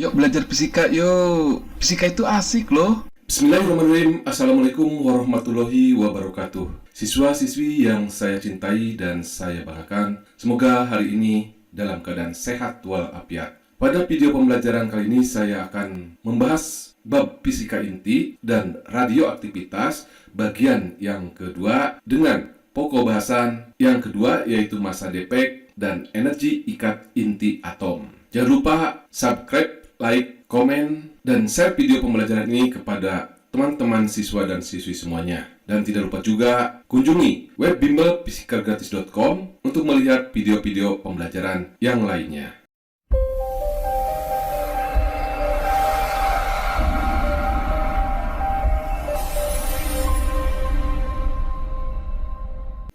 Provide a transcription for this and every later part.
Yuk belajar fisika yuk. Fisika itu asik loh. Bismillahirrahmanirrahim. Assalamualaikum warahmatullahi wabarakatuh. Siswa-siswi yang saya cintai dan saya banggakan, semoga hari ini dalam keadaan sehat walafiat. Pada video pembelajaran kali ini saya akan membahas bab fisika inti dan radioaktivitas bagian yang kedua dengan pokok bahasan yang kedua, yaitu massa defek dan energi ikat inti atom. Jangan lupa subscribe, like, komen, dan share video pembelajaran ini kepada teman-teman siswa dan siswi semuanya. Dan tidak lupa juga kunjungi web bimbelfisikagratis.com untuk melihat video-video pembelajaran yang lainnya.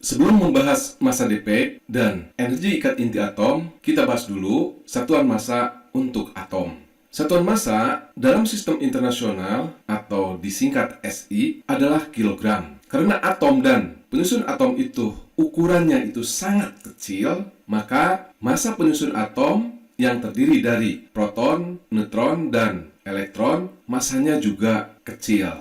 Sebelum membahas massa defek dan energi ikat inti atom, kita bahas dulu satuan massa untuk atom. Satuan massa dalam sistem internasional atau disingkat SI adalah kilogram. Karena atom dan penyusun atom itu ukurannya itu sangat kecil, maka massa penyusun atom yang terdiri dari proton, neutron, dan elektron massanya juga kecil.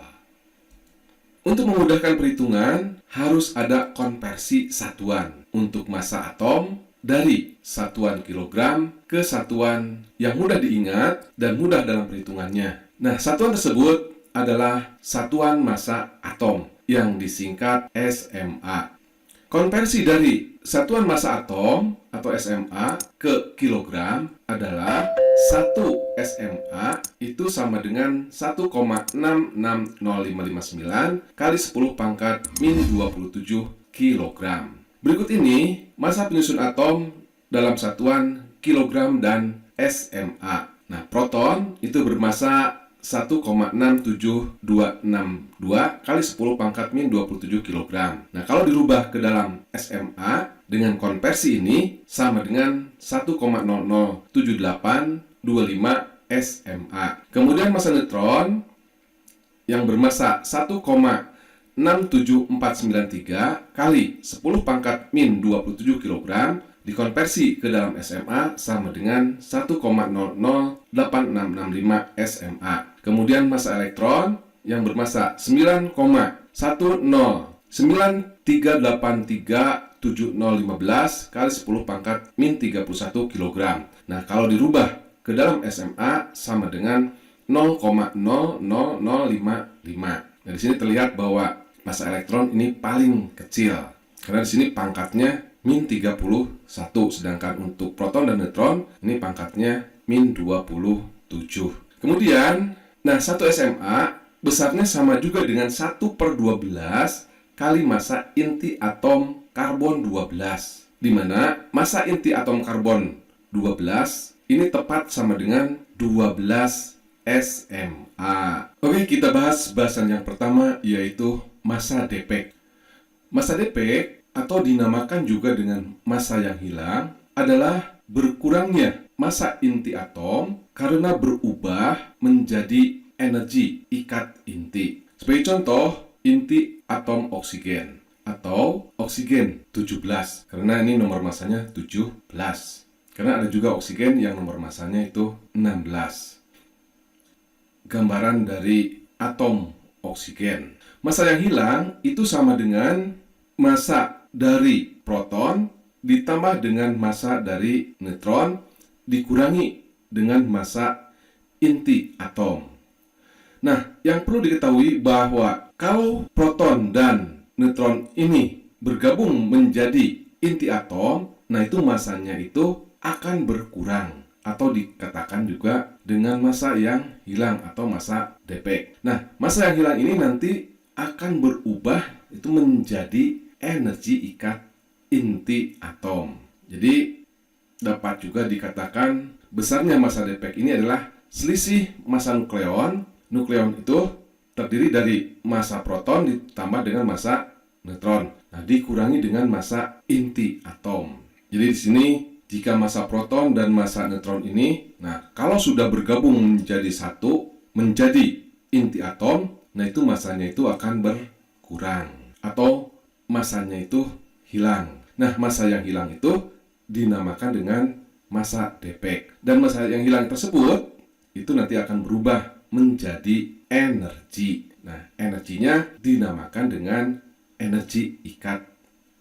Untuk memudahkan perhitungan, harus ada konversi satuan untuk massa atom dari satuan kilogram ke satuan yang mudah diingat dan mudah dalam perhitungannya. Nah, satuan tersebut adalah satuan massa atom yang disingkat SMA. Konversi dari satuan massa atom atau SMA ke kilogram adalah 1 SMA itu sama dengan 1,660559 kali 10 pangkat min 27 kilogram. Berikut ini massa penyusun atom dalam satuan kilogram dan SMA. Nah, proton itu bermassa 1,67262 kali 10 pangkat min 27 kg. Nah, kalau dirubah ke dalam SMA dengan konversi ini sama dengan 1,007825 SMA. Kemudian massa neutron yang bermassa 1,67493 kali 10 pangkat min 27 kg dikonversi ke dalam SMA sama dengan 1,008665 SMA. Kemudian massa elektron yang bermassa 9,109383715 kali 10 pangkat min 31 kg. Nah, kalau dirubah ke dalam SMA sama dengan 0,00055. Nah, di sini terlihat bahwa massa elektron ini paling kecil karena di sini pangkatnya min 31, sedangkan untuk proton dan neutron ini pangkatnya min 27. Kemudian, nah, 1 SMA besarnya sama juga dengan 1/12 kali massa inti atom karbon 12, di mana massa inti atom karbon 12 ini tepat sama dengan 12 SMA. Oke, kita bahas bahasan yang pertama, yaitu massa defek. Massa defek atau dinamakan juga dengan massa yang hilang adalah berkurangnya massa inti atom karena berubah menjadi energi ikat inti. Sebagai contoh, inti atom oksigen atau oksigen 17, karena ini nomor massanya 17. Karena ada juga oksigen yang nomor massanya itu 16. Gambaran dari atom oksigen. Massa yang hilang itu sama dengan massa dari proton ditambah dengan massa dari neutron dikurangi dengan massa inti atom. Nah, yang perlu diketahui bahwa kalau proton dan neutron ini bergabung menjadi inti atom, nah itu massanya itu akan berkurang atau dikatakan juga dengan massa yang hilang atau massa defek. Nah, massa yang hilang ini nanti akan berubah itu menjadi energi ikat inti atom. Jadi dapat juga dikatakan besarnya massa defek ini adalah selisih massa nukleon. Nukleon itu terdiri dari massa proton ditambah dengan massa neutron. Nah, dikurangi dengan massa inti atom. Jadi di sini jika massa proton dan massa neutron ini, nah, kalau sudah bergabung menjadi satu, menjadi inti atom, nah itu massanya itu akan berkurang atau massanya itu hilang. Nah, massa yang hilang itu dinamakan dengan massa defek. Dan massa yang hilang tersebut itu nanti akan berubah menjadi energi. Nah, energinya dinamakan dengan energi ikat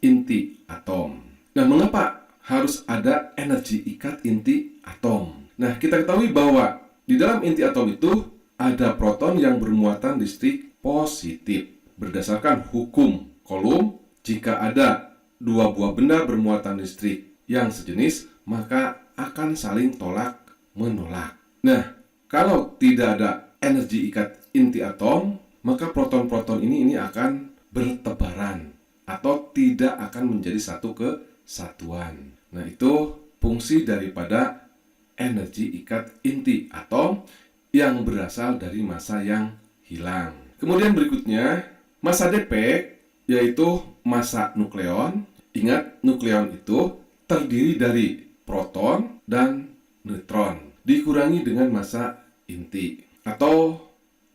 inti atom. Nah, mengapa harus ada energi ikat inti atom? Nah, kita ketahui bahwa di dalam inti atom itu ada proton yang bermuatan listrik positif. Berdasarkan hukum Coulomb, jika ada dua buah benda bermuatan listrik yang sejenis, maka akan saling tolak menolak. Nah, kalau tidak ada energi ikat inti atom, maka proton-proton ini akan bertebaran atau tidak akan menjadi satu kesatuan. Nah, itu fungsi daripada energi ikat inti atom yang berasal dari massa yang hilang. Kemudian berikutnya, massa defek yaitu massa nukleon. Ingat, nukleon itu terdiri dari proton dan neutron dikurangi dengan massa inti atau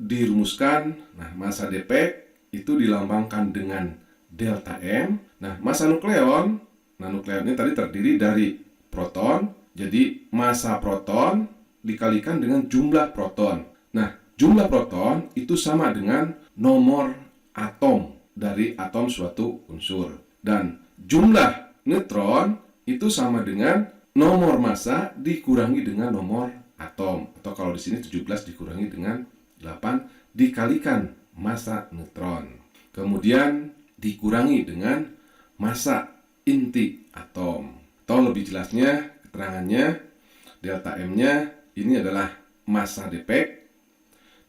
dirumuskan. Nah, massa defek itu dilambangkan dengan delta M. Nah, massa nukleon, nukleon ini tadi terdiri dari proton, jadi massa proton dikalikan dengan jumlah proton. Nah, jumlah proton itu sama dengan nomor atom dari atom suatu unsur, dan jumlah neutron itu sama dengan nomor massa dikurangi dengan nomor atom, atau kalau di sini 17 dikurangi dengan 8 dikalikan massa neutron. Kemudian dikurangi dengan massa inti atom. Atau lebih jelasnya, keterangannya, delta M-nya ini adalah massa defek.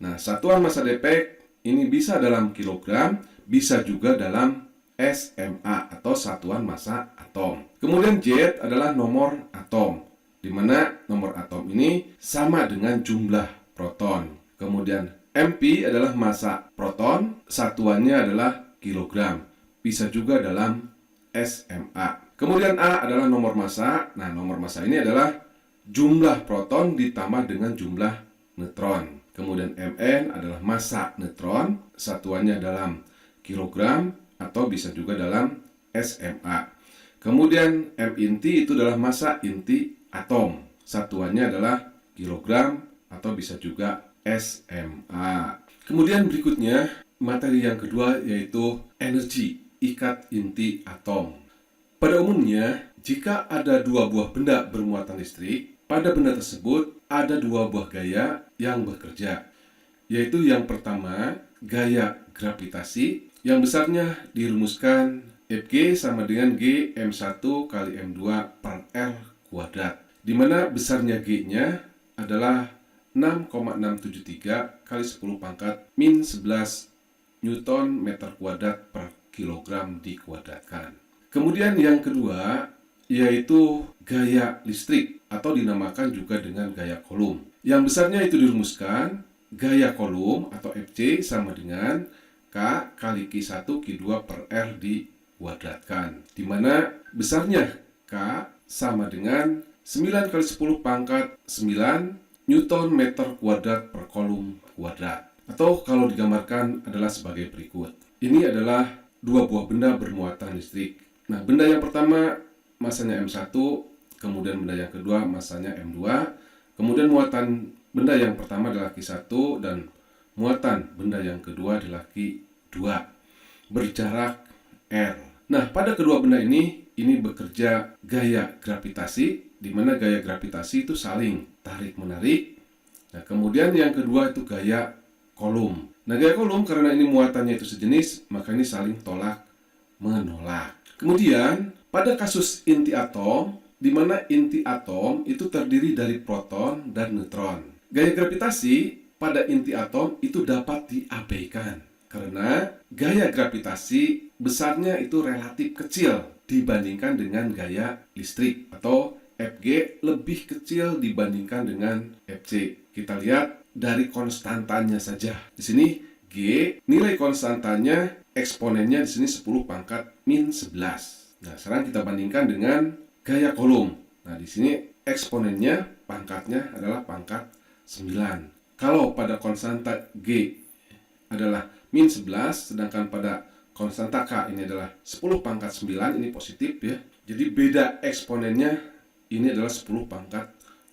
Nah, satuan massa defek ini bisa dalam kilogram, bisa juga dalam SMA atau satuan massa atom. Kemudian Z adalah nomor atom, di mana nomor atom ini sama dengan jumlah proton. Kemudian MP adalah massa proton, satuannya adalah kilogram, bisa juga dalam SMA. Kemudian A adalah nomor massa. Nah, nomor massa ini adalah jumlah proton ditambah dengan jumlah neutron. Kemudian Mn adalah massa neutron, satuannya dalam kilogram atau bisa juga dalam SMA. Kemudian M inti itu adalah massa inti atom, satuannya adalah kilogram atau bisa juga SMA. Kemudian berikutnya materi yang kedua yaitu energi ikat inti atom. Pada umumnya, jika ada dua buah benda bermuatan listrik, pada benda tersebut ada dua buah gaya yang bekerja, yaitu yang pertama gaya gravitasi yang besarnya dirumuskan Fg sama dengan G M1 kali M2 per R kuadrat, di mana besarnya G-nya adalah 6,673 kali 10 pangkat min 11 Newton meter kuadrat per kilogram dikuadratkan. Kemudian yang kedua yaitu gaya listrik atau dinamakan juga dengan gaya Coulomb. Yang besarnya itu dirumuskan gaya Coulomb atau Fc sama dengan K kali Q1 Q2 per R dikuadratkan, di mana besarnya K sama dengan 9 kali 10 pangkat 9 Newton meter kuadrat per Coulomb kuadrat. Atau kalau digambarkan adalah sebagai berikut. Ini adalah dua buah benda bermuatan listrik. Nah, benda yang pertama masanya M1, kemudian benda yang kedua masanya M2, kemudian muatan benda yang pertama adalah Q1 dan muatan benda yang kedua adalah Q2 berjarak R. Nah, pada kedua benda ini bekerja gaya gravitasi, di mana gaya gravitasi itu saling tarik-menarik. Nah, kemudian yang kedua itu gaya Coulomb. Nah, gaya Coulomb karena ini muatannya itu sejenis, maka ini saling tolak-menolak. Kemudian, pada kasus inti atom, di mana inti atom itu terdiri dari proton dan neutron. Gaya gravitasi pada inti atom itu dapat diabaikan karena gaya gravitasi besarnya itu relatif kecil dibandingkan dengan gaya listrik, atau Fg lebih kecil dibandingkan dengan Fc. Kita lihat dari konstantanya saja. Di sini G, nilai konstantanya eksponennya di sini 10 pangkat min 11. Nah, sekarang kita bandingkan dengan gaya Coulomb. Nah, di sini eksponennya pangkatnya adalah pangkat 9. Kalau pada konstanta G adalah min 11, sedangkan pada konstanta K ini adalah 10 pangkat 9, ini positif ya. Jadi beda eksponennya ini adalah 10 pangkat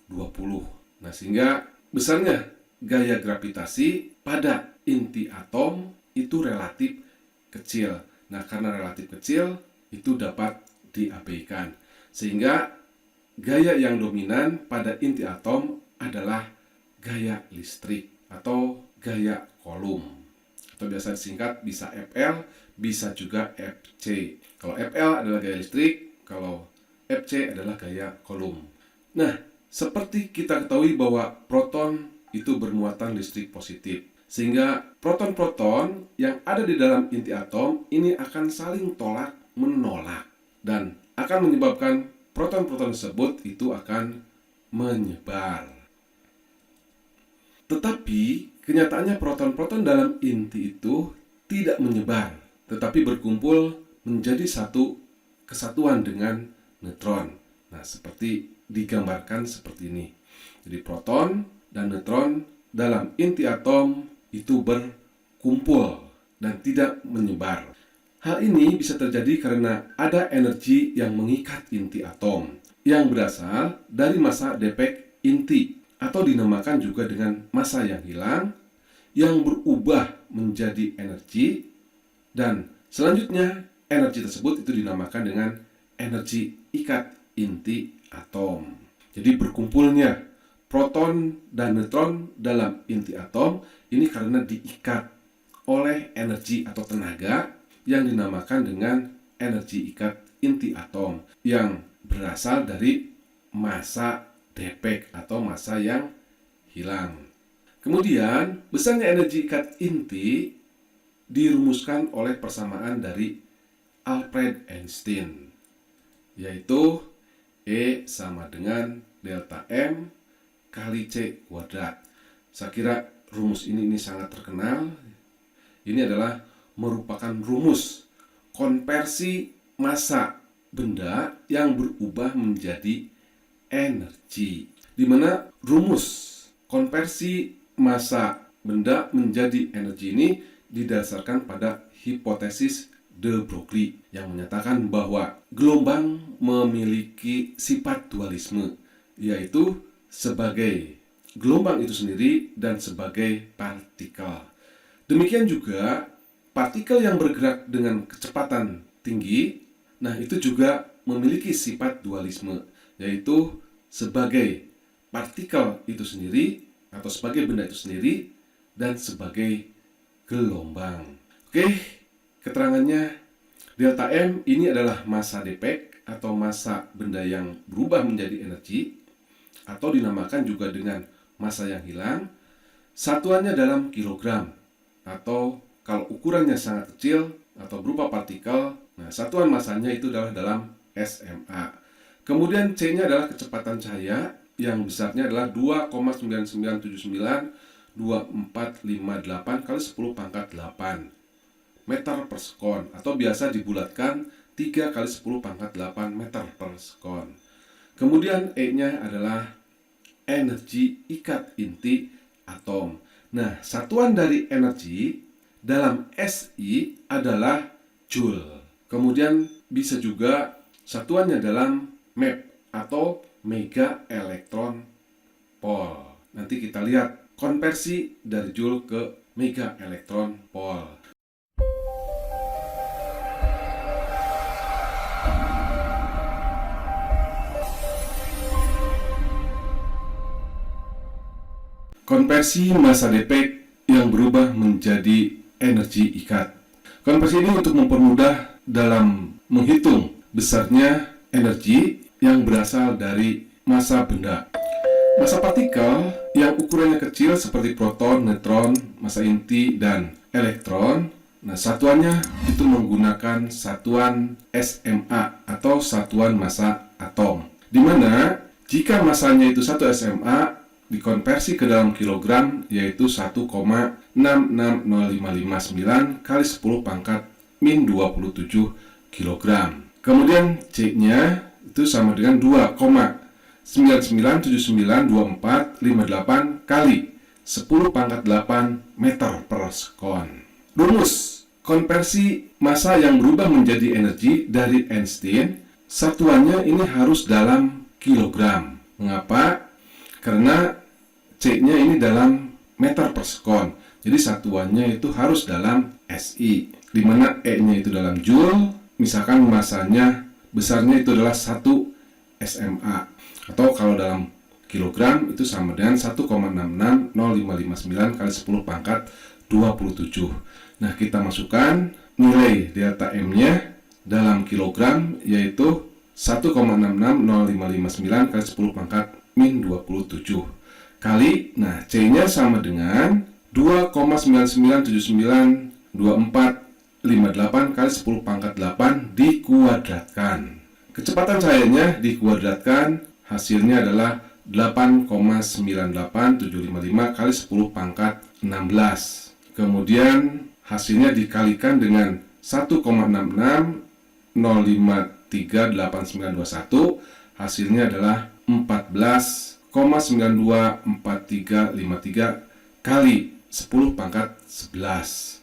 20. Nah, sehingga besarnya gaya gravitasi pada inti atom itu relatif kecil. Nah, karena relatif kecil itu dapat diabaikan. Sehingga gaya yang dominan pada inti atom adalah gaya listrik atau gaya Coulomb. Atau biasa disingkat bisa FL, bisa juga FC. Kalau FL adalah gaya listrik, kalau FC adalah gaya Coulomb. Nah, seperti kita ketahui bahwa proton itu bermuatan listrik positif. Sehingga proton-proton yang ada di dalam inti atom ini akan saling tolak menolak. Dan akan menyebabkan proton-proton tersebut itu akan menyebar. Tetapi kenyataannya proton-proton dalam inti itu tidak menyebar, tetapi berkumpul menjadi satu kesatuan dengan neutron. Nah, seperti digambarkan seperti ini. Jadi proton dan neutron dalam inti atom itu berkumpul dan tidak menyebar. Hal ini bisa terjadi karena ada energi yang mengikat inti atom yang berasal dari massa defek inti atau dinamakan juga dengan massa yang hilang yang berubah menjadi energi, dan selanjutnya energi tersebut itu dinamakan dengan energi ikat inti atom. Jadi berkumpulnya proton dan neutron dalam inti atom ini karena diikat oleh energi atau tenaga yang dinamakan dengan energi ikat inti atom yang berasal dari massa defek atau massa yang hilang. Kemudian, besarnya energi ikat inti dirumuskan oleh persamaan dari Albert Einstein, yaitu E sama dengan delta M kali C kuadrat. Saya kira rumus ini sangat terkenal. Ini adalah merupakan rumus konversi massa benda yang berubah menjadi energi, di mana rumus konversi massa benda menjadi energi ini didasarkan pada hipotesis de Broglie yang menyatakan bahwa gelombang memiliki sifat dualisme, yaitu sebagai gelombang itu sendiri dan sebagai partikel. Demikian juga partikel yang bergerak dengan kecepatan tinggi, nah itu juga memiliki sifat dualisme, yaitu sebagai partikel itu sendiri atau sebagai benda itu sendiri dan sebagai gelombang. Oke, keterangannya delta M ini adalah massa defek atau massa benda yang berubah menjadi energi atau dinamakan juga dengan massa yang hilang. Satuannya dalam kilogram atau kalau ukurannya sangat kecil atau berupa partikel, nah satuan massanya itu adalah dalam SMA. Kemudian C-nya adalah kecepatan cahaya yang besarnya adalah 2,99292458 kali 10 pangkat 8 meter per sekon atau biasa dibulatkan 3 kali 10 pangkat 8 meter per sekon. Kemudian E-nya adalah energi ikat inti atom. Nah, satuan dari energi dalam SI adalah Joule. Kemudian bisa juga satuannya dalam MeV atau mega elektron volt. Nanti kita lihat konversi dari Joule ke mega elektron volt. Konversi massa defek yang berubah menjadi energi ikat. Konversi ini untuk mempermudah dalam menghitung besarnya energi yang berasal dari massa benda. Massa partikel yang ukurannya kecil seperti proton, neutron, massa inti, dan elektron. Nah, satuannya itu menggunakan satuan SMA atau satuan massa atom. Di mana jika massanya itu 1 SMA dikonversi ke dalam kilogram yaitu 1,660559 kali 10 pangkat min 27 kilogram. Kemudian C-nya itu sama dengan 2,99792458 kali 10 pangkat 8 meter per sekon. Rumus konversi massa yang berubah menjadi energi dari Einstein, satuannya ini harus dalam kilogram. Mengapa? Karena C-nya ini dalam meter per sekon. Jadi satuannya itu harus dalam SI, di mana E-nya itu dalam joule. Misalkan masanya besarnya itu adalah 1 SMA, atau kalau dalam kilogram itu sama dengan 1,660559 kali 10 pangkat 27. Nah, kita masukkan nilai delta M-nya dalam kilogram, yaitu 1,660559 kali 10 pangkat min 27 kali, nah C-nya sama dengan 2,99792458 kali 10 pangkat 8 dikuadratkan. Kecepatan cahayanya dikuadratkan, hasilnya adalah 8,98755 kali 10 pangkat 16. Kemudian hasilnya dikalikan dengan 1,66053891, hasilnya adalah 14,924353 kali 10 pangkat 11.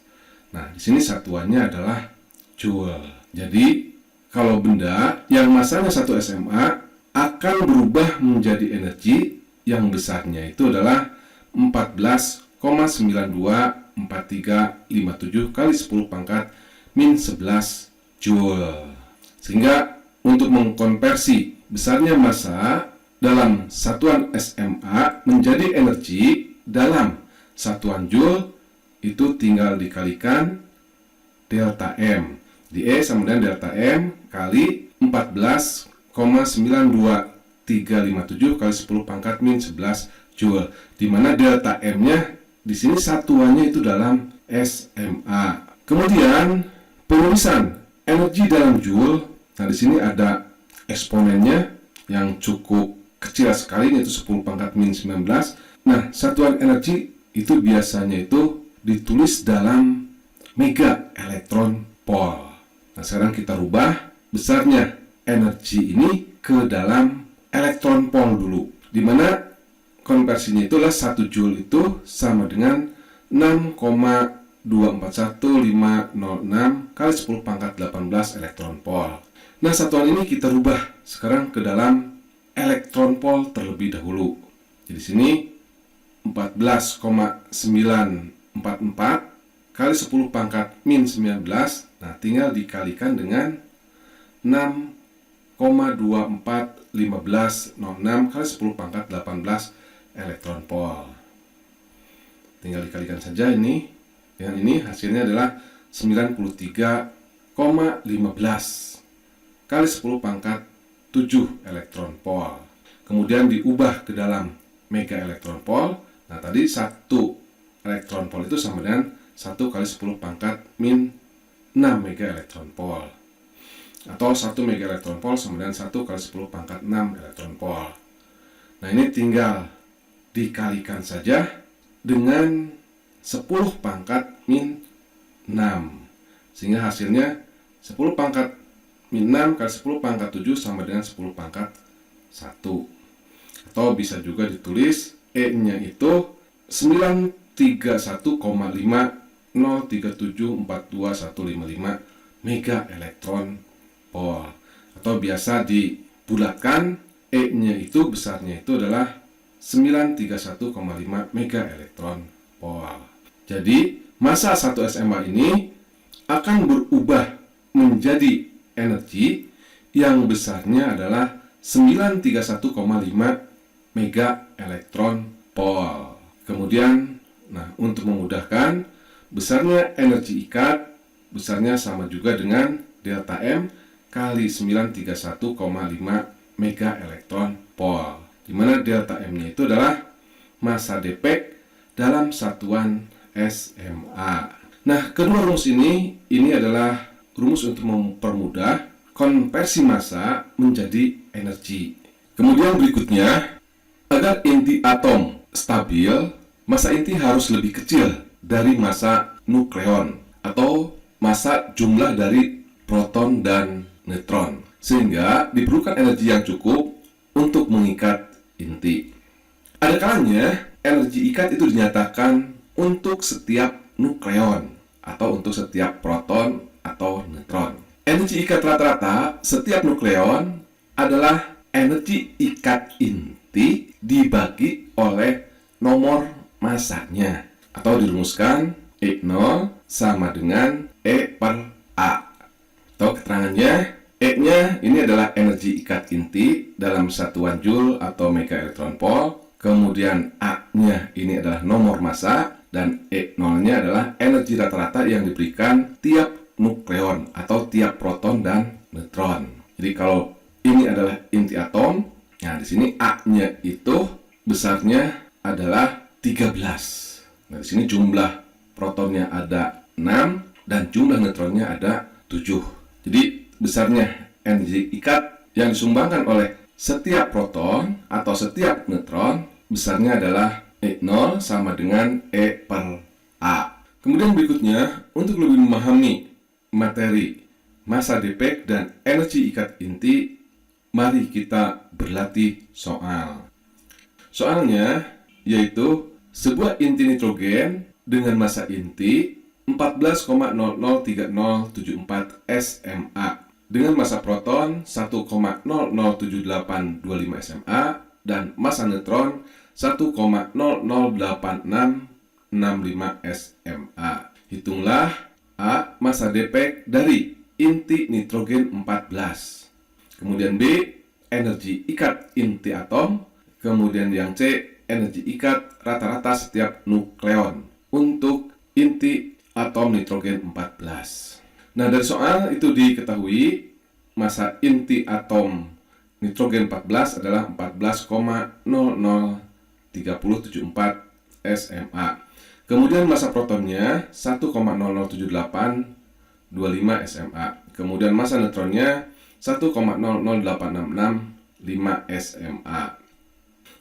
Nah, di sini satuannya adalah joule. Jadi, kalau benda yang masanya 1 SMA akan berubah menjadi energi yang besarnya itu adalah 14,924357 kali 10 pangkat min 11 joule. Sehingga untuk mengkonversi besarnya massa dalam satuan SMA menjadi energi dalam satuan joule, itu tinggal dikalikan delta M. Di E sama dengan delta M kali 14,92357 kali 10 pangkat min 11 joule. Di mana delta M-nya di sini satuannya itu dalam SMA. Kemudian penulisan energi dalam joule. Nah, di sini ada eksponennya yang cukup kecil sekali, yaitu 10 pangkat min 19. Nah, satuan energi itu biasanya itu ditulis dalam mega elektron volt. Nah, sekarang kita rubah besarnya energi ini ke dalam elektron volt dulu, di mana konversinya itulah 1 joule itu sama dengan 6,241506 kali 10 pangkat 18 elektron volt. Nah, satuan ini kita rubah sekarang ke dalam elektron volt terlebih dahulu. Jadi sini 14,944 kali 10 pangkat min 19. Nah, tinggal dikalikan dengan 6,241506 kali 10 pangkat 18 elektron volt. Tinggal dikalikan saja ini dengan ini, hasilnya adalah 93,15 kali 10 pangkat 7 elektron volt. Kemudian diubah ke dalam mega elektron volt. Nah, tadi 1 elektron volt itu sama dengan 1 kali 10 pangkat min 6 mega elektron volt. Atau 1 mega elektron volt sama dengan 1 kali 10 pangkat 6 elektron volt. Nah, ini tinggal dikalikan saja dengan 10 pangkat min 6. Sehingga hasilnya 10 pangkat min 6 kali 10 pangkat 7 sama dengan 10 pangkat 1. Atau bisa juga ditulis E-nya itu 931,5037421155 mega elektron volt. Atau biasa dibulatkan, E-nya itu besarnya itu adalah 931,5 mega elektron volt. Jadi, massa 1 SMA ini akan berubah menjadi energi yang besarnya adalah 931,5 mega elektron volt. Kemudian, nah, untuk memudahkan, besarnya energi ikat besarnya sama juga dengan delta M kali 931,5 mega elektron volt, di mana delta M-nya itu adalah massa defek dalam satuan SMA. Nah, kedua rumus ini adalah rumus untuk mempermudah konversi massa menjadi energi. Kemudian berikutnya, agar inti atom stabil, massa inti harus lebih kecil dari massa nukleon atau massa jumlah dari proton dan neutron, sehingga diperlukan energi yang cukup untuk mengikat inti. Ada kalanya energi ikat itu dinyatakan untuk setiap nukleon atau untuk setiap proton atau neutron. Energi ikat rata-rata setiap nukleon adalah energi ikat inti dibagi oleh nomor masanya. Atau dirumuskan E0 sama dengan E per A. Atau keterangannya, E-nya ini adalah energi ikat inti dalam satuan Joule atau mega elektron volt. Kemudian A-nya ini adalah nomor massa, dan E0-nya adalah energi rata-rata yang diberikan tiap nukleon atau tiap proton dan neutron. Jadi kalau ini adalah inti atom, nah di sini A-nya itu besarnya adalah 13. Nah di sini jumlah protonnya ada 6 dan jumlah neutronnya ada 7. Jadi besarnya energi ikat yang disumbangkan oleh setiap proton atau setiap neutron besarnya adalah E0 sama dengan E per A. Kemudian berikutnya, untuk lebih memahami materi massa defect dan energi ikat inti, mari kita berlatih soal. Soalnya yaitu sebuah inti nitrogen dengan massa inti 14,003074 SMA dengan massa proton 1,007825 SMA dan massa neutron 1,008665 SMA. Hitunglah A, massa defect dari inti nitrogen 14. Kemudian B, energi ikat inti atom. Kemudian yang C, energi ikat rata-rata setiap nukleon untuk inti atom nitrogen 14. Nah, dari soal itu diketahui massa inti atom nitrogen 14 adalah 14,003074 SMA. Kemudian massa protonnya 1,007825 SMA. Kemudian massa neutronnya 1,008665 SMA.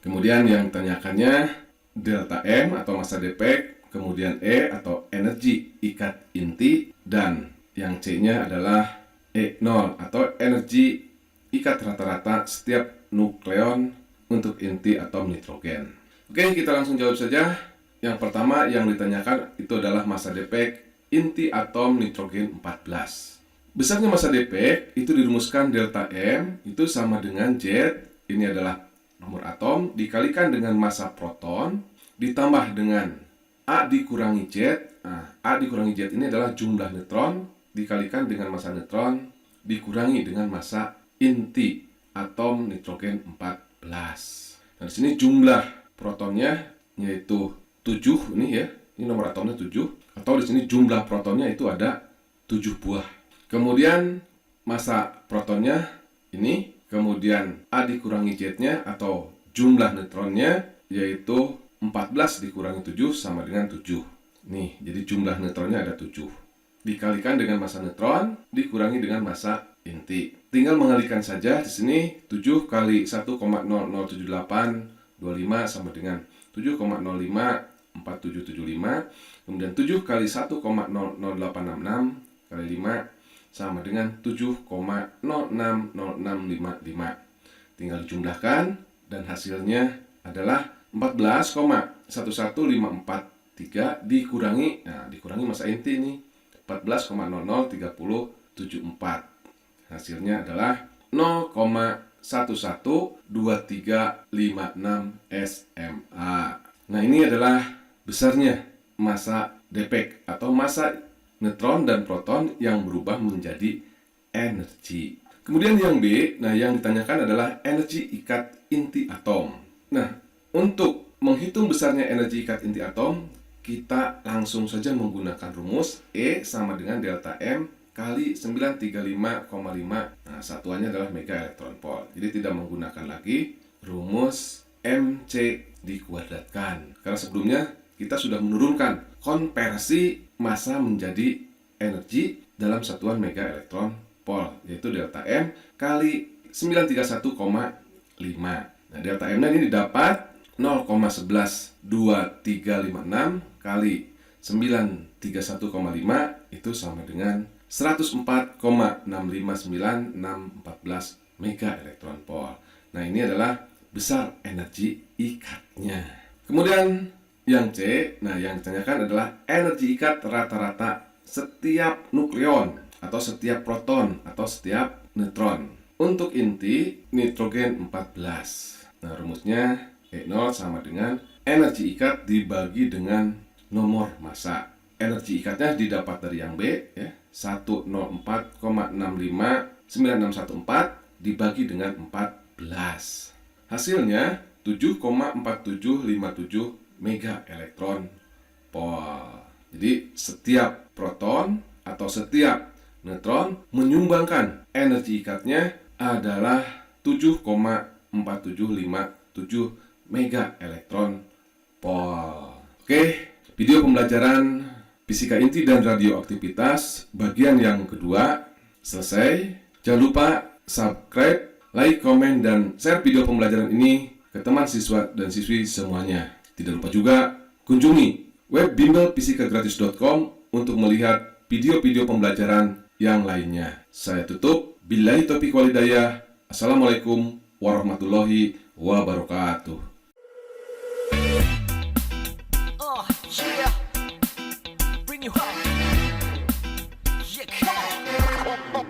Kemudian yang ditanyakannya delta M atau massa defect, kemudian E atau energi ikat inti, dan yang C-nya adalah E0 atau energi ikat rata-rata setiap nukleon untuk inti atom nitrogen. Oke, kita langsung jawab saja. Yang pertama yang ditanyakan itu adalah massa defect inti atom nitrogen 14. Besarnya massa defect itu dirumuskan delta M itu sama dengan Z, ini adalah nomor atom, dikalikan dengan massa proton, ditambah dengan A dikurangi Z. Nah, A dikurangi Z ini adalah jumlah neutron, dikalikan dengan massa neutron, dikurangi dengan massa inti atom nitrogen 14. Nah, di sini jumlah protonnya yaitu 7 ini ya. Ini nomor atomnya 7, atau di sini jumlah protonnya itu ada 7 buah. Kemudian massa protonnya ini, kemudian A dikurangi Z-nya atau jumlah neutronnya yaitu 14 dikurangi 7 sama dengan 7. Nih, jadi jumlah neutronnya ada 7. Dikalikan dengan massa neutron, dikurangi dengan massa inti. Tinggal mengalikan saja di sini 7 kali 1,007825 sama dengan 7,054775. Kemudian 7 kali 1,00866 kali 5 sama dengan 7,060655. Tinggal dijumlahkan dan hasilnya adalah 14,11543 dikurangi, nah dikurangi massa inti ini 14,003074. Hasilnya adalah 0,112356 SMA. Nah, ini adalah besarnya massa defect atau massa neutron dan proton yang berubah menjadi energi. Kemudian yang B, nah yang ditanyakan adalah energi ikat inti atom. Nah, untuk menghitung besarnya energi ikat inti atom, kita langsung saja menggunakan rumus E sama dengan delta M kali 935,5. Nah, satuannya adalah mega elektron volt. Jadi tidak menggunakan lagi rumus MC dikuadratkan. Karena sebelumnya kita sudah menurunkan konversi massa menjadi energi dalam satuan mega elektron volt, yaitu delta M kali 931,5. Nah, delta M-nya ini didapat 0,112356 kali 931,5 itu sama dengan 104,659614 mega elektron volt. Nah, ini adalah besar energi ikatnya. Kemudian yang C, nah yang ditanyakan adalah energi ikat rata-rata setiap nukleon atau setiap proton atau setiap neutron untuk inti nitrogen 14. Nah, rumusnya E0 sama dengan energi ikat dibagi dengan nomor massa. Energi ikatnya didapat dari yang B, ya, 104,659614 dibagi dengan 14. Hasilnya 7,4757 mega elektron volt. Jadi setiap proton atau setiap neutron menyumbangkan energi ikatnya adalah 7,4757 mega elektron volt. Oke, video pembelajaran fisika inti dan radioaktivitas bagian yang kedua selesai. Jangan lupa subscribe, like, komen, dan share video pembelajaran ini ke teman siswa dan siswi semuanya. Tidak lupa juga kunjungi web bimbelfisikagratis.com untuk melihat video-video pembelajaran yang lainnya. Saya tutup. Billahi taufiq walhidayah. Assalamualaikum warahmatullahi wabarakatuh. Oh, yeah. Bring you up. Yeah, come on.